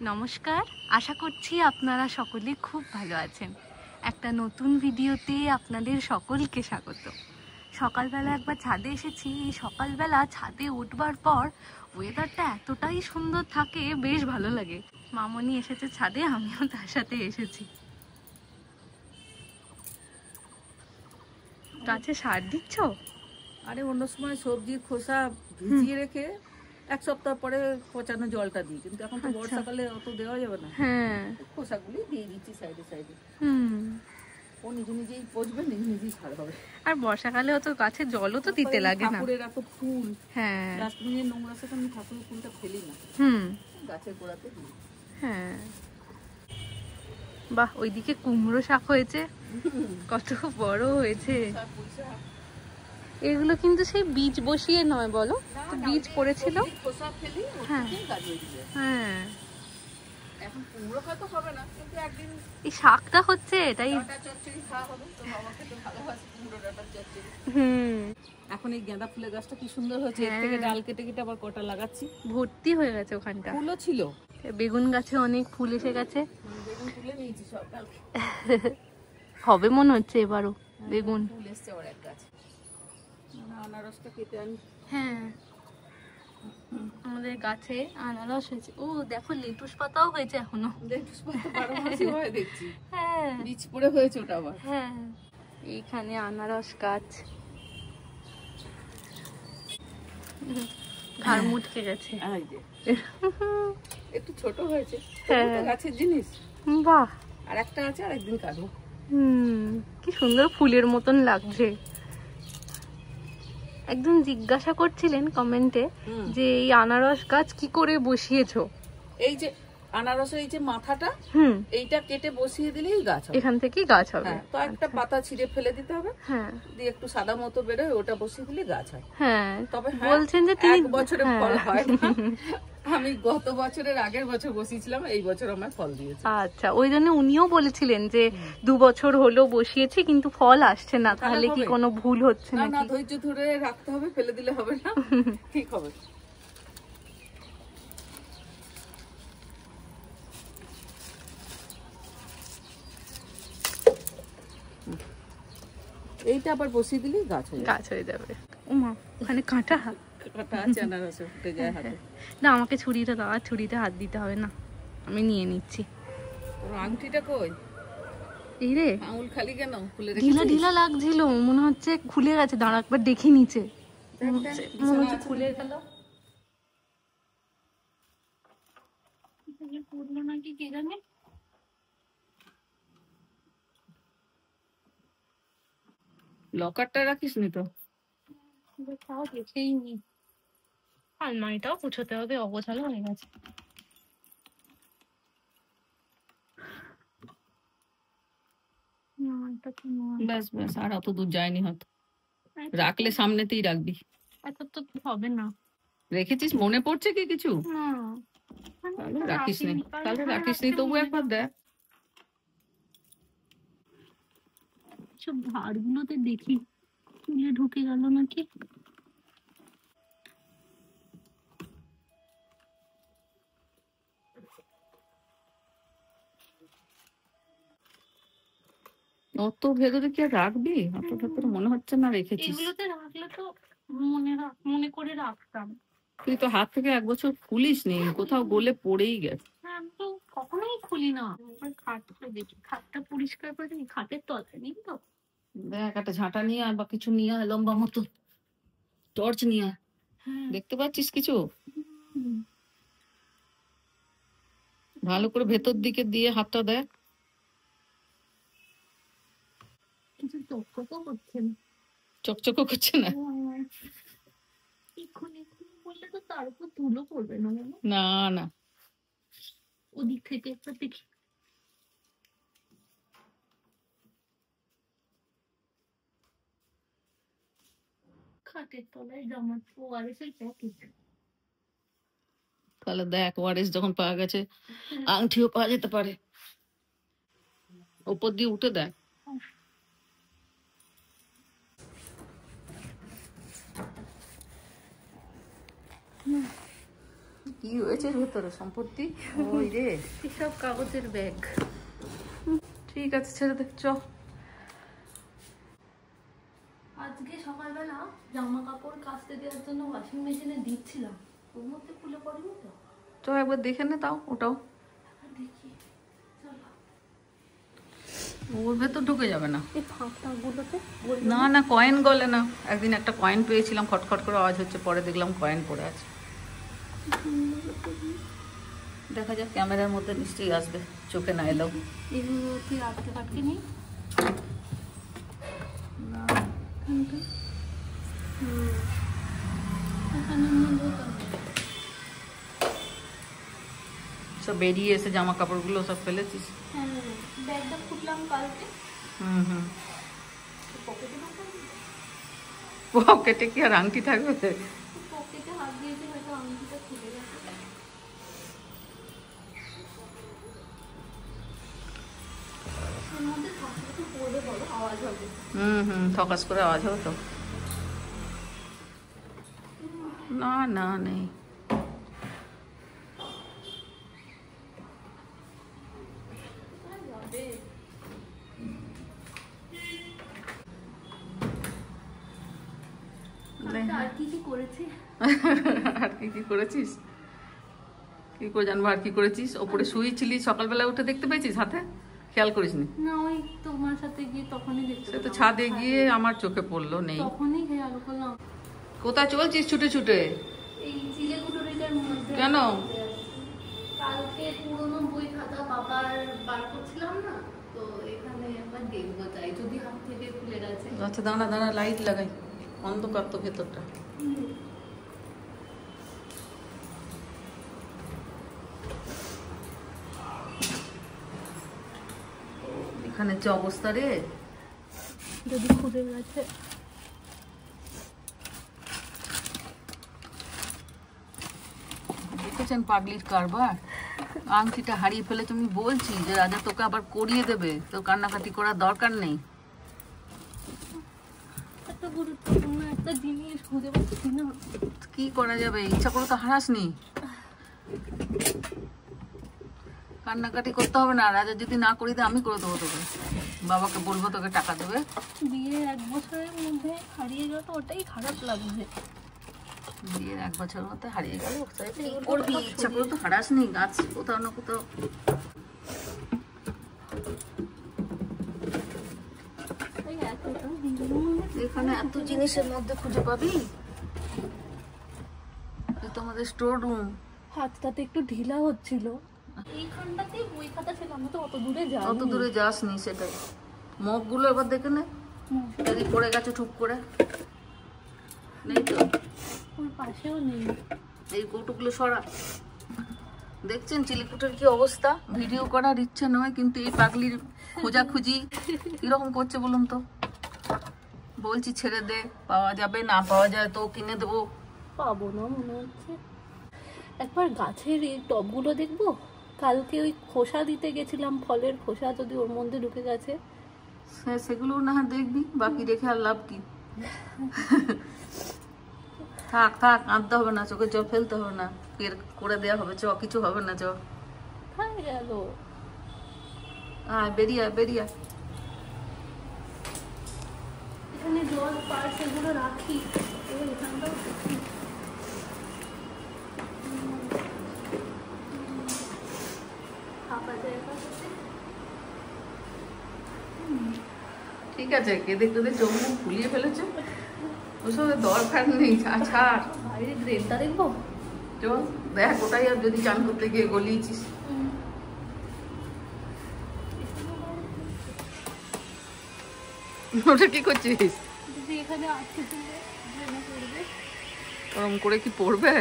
নমস্কার, আশা করছি আপনারা সকলে খুব ভালো আছেন। একটা নতুন ভিডিওতে আপনাদের সকলকে স্বাগত। সকালবেলা একবার ছাদে এসেছি। এই সকালবেলা ছাদে উঠবার পর ওয়েদারটা এতটাই সুন্দর থাকে, বেশ ভালো লাগে। মামনি এসেছে ছাদে, আমিও তার সাথে এসেছি। গাছে সার দিচ্ছ? আরে অন্য সময় সবজির খোসা ভিজিয়ে রেখে এক সপ্তাহ পরে পচানো জলটা দিই, কিন্তু এখন তো বর্ষাকালে অত দেওয়া যাবে না। হ্যাঁ, খোসাগুলি দিয়ে দিচ্ছি সাইডে সাইডে। হুম। ও নিজে নিজেই পচবে, নিজে নিজেই সার হবে। আর বর্ষাকালে অত গাছে জলও তো দিতে লাগে না। ঠাকুরের এত ফুল, হ্যাঁ, ডাস্টবিনের নোংরা সাথে আমি ঠাকুরের ফুলটা ফেলি না, হুম, গাছের গোড়াতে দিই। হ্যাঁ। বাহ, ওইদিকে কুমড়ো শাক হয়েছে, কত বড় হয়েছে। এগুলো কিন্তু সেই বীজ বসিয়ে নয়, বলো তো, বীজ পড়েছিল। খোসা ফেলি, হ্যাঁ, গাজিয়ে দিই। হ্যাঁ। এখন কুমড়ো হয়তো হবে না, কিন্তু একদিন এই শাকটা হচ্ছে এটাই। ডাঁটা চচ্চড়ি খাওয়া হবে, তো বাবাকে তো ভালোবাসি কুমড়ো ডাঁটা চচ্চড়ি। হুম। এখন এই গাঁদা ফুলের গাছটা কি সুন্দর হয়েছে, এর থেকে ডাল কেটে কেটে আবার কটা লাগাচ্ছি। ভর্তি হয়ে গেছে ওখানটা, ফুলও ছিল। বেগুন গাছে অনেক ফুল এসে গেছে। বেগুন তুলে নিয়েছি সব কালকে। হবে মনে হচ্ছে এবারও বেগুন। ফুল এসছে আবার এক গাছ। আনারসটা কেটে আনি। হ্যাঁ, আমাদের গাছে আনারস হয়েছে। ও দেখো, লেটুস পাতাও হয়েছে এখনো। লেটুস পাতা 12 মাসই হয় দেখছি। হ্যাঁ, বীজ পড়ে হয়েছে ওটা আবার। হ্যাঁ। এইখানে আনারস গাছ ঘাড় মুটকে গেছে। এই যে একটু ছোট হয়েছে, হ্যাঁ। তো গাছের জিনিস। বাহ, আর একটা আছে, আর একদিন কাটবো। কি সুন্দর ফুলের মতন লাগছে। একজন জিজ্ঞাসা করছিলেন কমেন্টে যে এই আনারস গাছ কি করে বসিয়েছো। এই যে আনারসের এই যে মাথাটা, এইটা কেটে বসিয়ে দিলেই গাছ হবে। এখান থেকেই গাছ হবে। তো একটা পাতা ছিঁড়ে ফেলে দিতে হবে, হ্যাঁ, দিয়ে একটু সাদা মতো বেরোয়, ওটা বসিয়ে দিলে গাছ হয়। হ্যাঁ। তবে বলছেন যে তিনি এক বছরে ফল হয় না। আমি গত বছরের আগের বছর বসিয়েছিলাম, এই বছর আমার ফল দিয়েছে। আচ্ছা, ওই জন্য উনিও বলেছিলেন যে 2 বছর হলো বসিয়েছি কিন্তু ফল আসছে না, তাহলে কি কোনো ভুল হচ্ছে না? নাকি? ধৈর্য ধরে রাখতে হবে, ফেলে দিলে হবে না, ঠিক হবে। এইটা আবার বসিয়ে দিলেই গাছ হয়ে যাবে। ওমা, ওখানে কাঁটা। কাঁটা আছে আনারসে, ফুটে যায় হাতে। না, আমাকে ছুরিটা দাও, আর ছুরিতে হাত দিতে হবে না, আমি নিয়ে নিচ্ছি। তোর আংটিটা কই? এই রে, আঙুল খালি কেন? খুলে ঢিলা ঢিলা লাগছিল, মনে হচ্ছে খুলে গেছে। দাঁড়া, একবার দেখি নিচে, মনে হচ্ছে খুলে গেল। পড়লো নাকি কে জানে। লকারটা রাখিস নি তো? তাও দেখেই নি। আলমারিটাও গুছোতে হবে, অগোছালো হয়ে গেছে। ব্যাস ব্যাস, আর অত দূর যায়নি হয়তো। রাখলে সামনেতেই রাখবি। এত তো হবে না। রেখেছিস, মনে পড়ছে কি কিছু? না, তাহলে রাখিস নি, তবু একবার দেখ। সব ধারগুলোতে দেখি তুলে ঢুকে গেল নাকি। অত ভেতরে কি আর রাখবি? অত ভেতরে মনে হচ্ছে না রেখেছিস। এগুলোতে রাখলে তো মনে করে রাখতাম। তুই তো হাত থেকে 1 বছর খুলিস নি, কোথাও গলে পড়েই গেছে। আমি তো কখনোই খুলি না। খাটটা দেখি, খাটটা পরিষ্কার করে দিই, খাটের তলায় নেই তো। দেখ, একটা ঝাঁটা নিয়ে আর বা কিছু নিয়ে আয়, লম্বা মতো টর্চ নিয়ে আয়। দেখতে পাচ্ছিস কিছু? ভালো করে ভেতর দিকে দিয়ে হাতটা দেখ। কিছু চকচকও করছে না। চকচকও করছে না? এক্ষুনি বললে তো তার উপর ধুলো পড়বে না? না না, ওদিক থেকে একটা দেখি। খাটের তলায় জামা ওআরএস এর প্যাকেট। তাহলে দেখ, ওআরএস যখন পাওয়া গেছে, আংটিও পাওয়া যেতে পারে। উপর দিয়ে উঠে দেখ। কি হয়েছে ভেতরে সম্পত্তি? ওই রে সব কাগজের ব্যাগ। ঠিক আছে ছেড়ে দে, চ। আজকে সকালবেলা জামা কাপড় কাচতে দেওয়ার জন্য ওয়াশিং মেশিনে দিচ্ছিলাম, ওর মধ্যে খুলে পড়েনি তো। চ একবার দেখে নে তাও ওটাও। দেখি চলো। ওর ভেতর ঢুকে যাবে না। এই ফাঁকটাগুলোতে না না, কয়েন গলে না। একদিন একটা কয়েন পেয়েছিলাম, খটখট করে আওয়াজ হচ্ছে, পরে দেখলাম কয়েন পড়ে আছে। দেখা যাক, ক্যামেরার মধ্যে নিশ্চয়ই আসবে, চোখে না এলেও। এগুলো তুই আটকে পাটকে নি না, সব বেরিয়ে এসে জামা কাপড়গুলো সব ফেলেছিস? হ্যাঁ, ব্যাগটা খুললাম কালকে। হুম। পকেটে কি আর আংটি থাকবে? পকেটে হাত দিয়েছে, হয়তো আংটিটা খুলে গেছে। এর মধ্যে থাকলে তো পড়বে, বড় আওয়াজ হবে। ফকাস করে আওয়াজ হবে তো। না না, নেই। আর কি কি করেছি? আর কি করেছিস? কি করে জানবো আর কি করেছিস? ওপরে শুয়েছিলি, সকালবেলা উঠে দেখতে পেয়েছিস হাতে? খেয়াল করিসনি? না, ওই তোমার সাথে গিয়ে তখনই দেখতে সে তো ছাদে গিয়ে আমার চোখে পড়লো, নেই। তখনই খেয়াল করলাম। কোথায় চলছিস ছুটে ছুটে? এই চিলেকুটুরিটার মধ্যে। কেন? কালকে পুরোনো বই খাতা বাবার বার করছিলাম না, তো এখানে একবার দেখবো, তাই যদি হাত থেকে খুলে গেছে। আচ্ছা দাঁড়া দাঁড়া, লাইট লাগাই, অন্ধকার তো ভেতরটা। এখানে যে অবস্থা রে, যদি খুলে গেছে। দেখেছেন পাগলির কারবার? আংটিটা হারিয়ে ফেলে, তুমি বলছি যে রাজা তোকে আবার করিয়ে দেবে, তোর কান্নাকাটি করার দরকার নেই। এত গুরুত্বপূর্ণ একটা জিনিস খুঁজে পাচ্ছি না। কি করা যাবে, ইচ্ছা করে তো হারাসনি। কান্নাকাটি করতে হবে না, রাজা যদি না করি আমি করে দেবো তোকে। বাবাকে বলবো তোকে টাকা দেবে। বিয়ের 1 বছরের মধ্যে হারিয়ে গেল, ওটাই খারাপ লাগছে। বিয়ের 1 বছরের মধ্যে হারিয়ে গেল, কি করবি? ইচ্ছা করে তো হারাসনি, গাছ কোথাও না কোথাও। এখানে এত জিনিসের মধ্যে খুঁজে পাবি? এটা আমাদের স্টোর রুম। হাতটাতে একটু ঢিলা হচ্ছিল। এইখানটাতে বই খাতা ছিল, আমি তো অত দূরে যাই। অত দূরে যাসনি, সেটাই। মগগুলো এবার দেখে নে, যদি পড়ে গেছে ঠুক করে। নেই তো, ওর পাশেও নেই। এই কৌটোগুলো সরা। দেখছেন চিলিকুটের কি অবস্থা? ভিডিও করার ইচ্ছা নয়, কিন্তু এই পাগলির খোঁজাখুঁজি কিরকম করছে বলুন তো। বলছি ছেড়ে দে, পাওয়া যাবে, না পাওয়া যায় তো কিনে দেবো। পাবো না মনে হচ্ছে। একবার গাছের এই টবগুলো দেখবো। কালকে ওই খোসা দিতে গেছিলাম, ফলের খোসা, যদি ওর মধ্যে ঢুকে গেছে। সেগুলো না হয় দেখবি, বাকি রেখে আর লাভ কি? থাক থাক, আনতে হবে না, চোখে জল ফেলতে হবে না, বের করে দেওয়া হবে, চ কিছু হবে না, চ। হ্যাঁ গেল। বেরিয়া বেরিয়া। এখানে জল পার্স এগুলো রাখি, এখানটাও দেখি। ঠিক আছে, কেঁদে কেঁদে চোখ মুখ ফুলিয়ে ফেলেছে, ওসব দরকার নেই, ছাড়। বাইরে ড্রেনটা দেখবো, চল দেখ ওটাই। আর যদি চান করতে গিয়ে গলিয়েছিস। ওটা কি করছিস? যদি এখানে আটকে দিলে ড্রেনে পড়বে। ওরম করে কি পড়বে?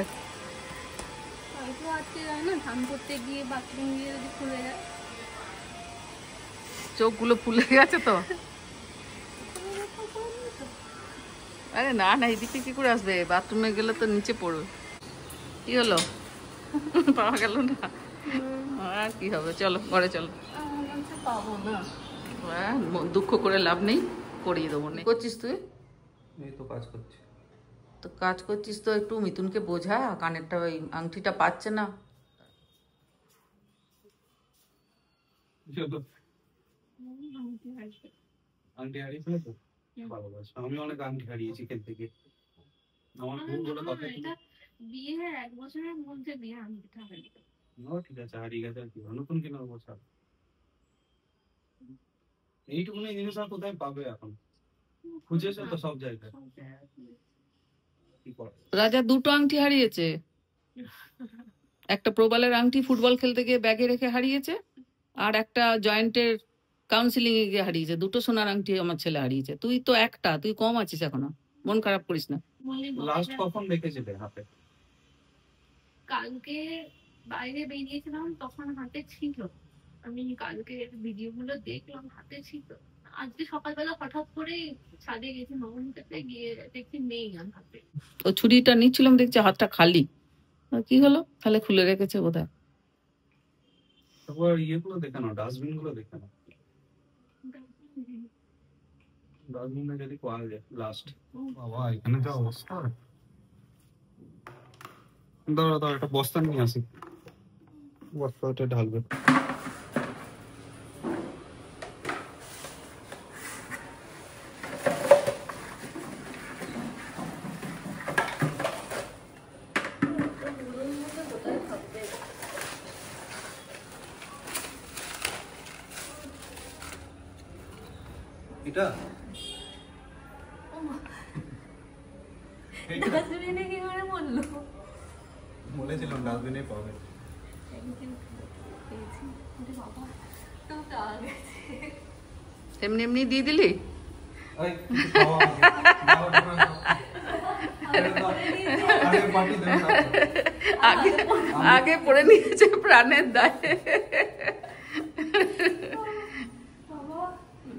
হয়তো আটকে যায় না, ধান করতে গিয়ে বাথরুম গিয়ে যদি খুলে যায়। চোখগুলো ফুলে গেছে তো। আরে না না, এদিকে কি করে আসবে? বাথরুমে গেলে তো নিচে পড়বে। কি হলো? পাওয়া গেল না? আর কি হবে, চলো ঘরে চলো। পাবো না। দুঃখ করে লাভ নেই, করিয়ে দেবো। করছিস তুই? এই তো কাজ করছি। তো কাজ করছিস তো একটু মিতুনকে বোঝা, কানেরটা ওই আংটিটা পাচ্ছে না। আংটি হারিয়েছিল তো আমি অনেক আংটি হারিয়েছি খেলতে গিয়ে। আমার বউগুলো কথা বিয়ের 1 বছরের মধ্যে বিয়ে আংটিটা হারিয়ে ঠিক আছে, হারিয়ে গেছে আর কি, নতুন কিনে নেবো। এইটুকুনি জিনিস আর কোথায় পাবে এখন, খুঁজেছে তো সব জায়গায়। রাজা দুটো আংটি হারিয়েছে, একটা প্রবালের আংটি ফুটবল খেলতে গিয়ে ব্যাগে রেখে হারিয়েছে, আর একটা জয়েন্টের কাউন্সিলিং এ গিয়ে হারিয়েছে। দুটো সোনার আংটি আমার ছেলে হারিয়েছে। তুই তো একটা, তুই কম আছিস এখনো, মন খারাপ করিস না। লাস্ট কখন দেখেছিলে হাতে? কালকে বাইরে বেরিয়েছিলাম, তখন হাতে ছিল। আমি কালকে ভিডিওগুলো দেখলাম, হাতে ছিল। আজকে সকালবেলা হঠাৎ করে ছাদে গেছি নবনীতাতে, গিয়ে দেখছি নেই আর হাতে। ও ছুরিটা নিচ্ছিলাম, দেখছি হাতটা খালি। কি হলো তাহলে, খুলে রেখেছে বোধহয়। তারপর ইয়েগুলো দেখে নাও, ডাস্টবিন গুলো দেখে নাও, ডাস্টবিনে যদি পাওয়া যায় লাস্ট। বাবা এখানে যা অবস্থা। দাঁড়া দাঁড়া, একটা বস্তা নিয়ে আসি, বস্তাটা ঢালবে। এটা ডাস্টবিনে কি করে বললো? বলেছিলাম ডাস্টবিনে পাবে। এমনি এমনি দিয়ে দিলি? আগে পড়ে নিয়েছে প্রাণের দায়ে।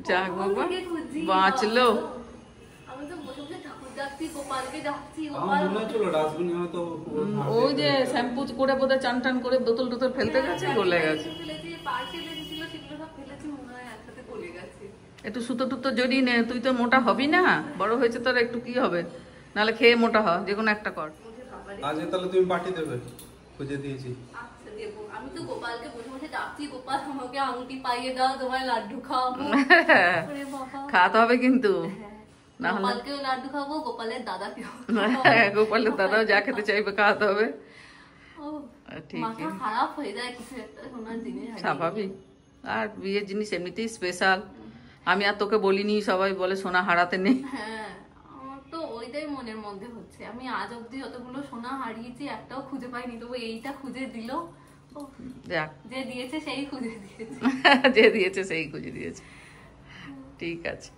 যাক বাবা, বাঁচলো। ওই যে শ্যাম্পু করে বোধহয় চান টান করে বোতল টোতল ফেলতে গেছে, গলে গেছে। একটু সুতো টুতো জড়িয়ে নে, তুই তো মোটা হবি না, বড় হয়েছে তোর, একটু কি হবে, নাহলে খেয়ে মোটা হ, যে কোনো একটা কর। আজ তাহলে তুমি পার্টি দেবে, খুঁজে দিয়েছি। আমি তো গোপালকে বসে বসে ডাকছি, গোপাল আমাকে আংটি পাইয়ে দাও, তোমার লাড্ডু খাওয়াবো। খাওয়াতে হবে কিন্তু, গোপালকেও লাড্ডু খাওয়াবো, গোপালের দাদাকেও। গোপালের দাদাও যা খেতে চাইবে খাওয়াতে হবে। মাথা খারাপ হয়ে যায় কিছু একটা সোনার জিনিস, স্বাভাবিক। আর বিয়ের জিনিস এমনিতেই স্পেশাল। আমি আর তোকে বলিনি, সবাই বলে সোনা হারাতে নেই। হ্যাঁ, আমার তো ওইটাই মনের মধ্যে হচ্ছে। আমি আজ অব্দি যতগুলো সোনা হারিয়েছি একটাও খুঁজে পাইনি, তবু এইটা খুঁজে দিল। যাক, যে দিয়েছে সেই খুঁজে দিয়েছে। যে দিয়েছে সেই খুঁজে দিয়েছে। ঠিক আছে।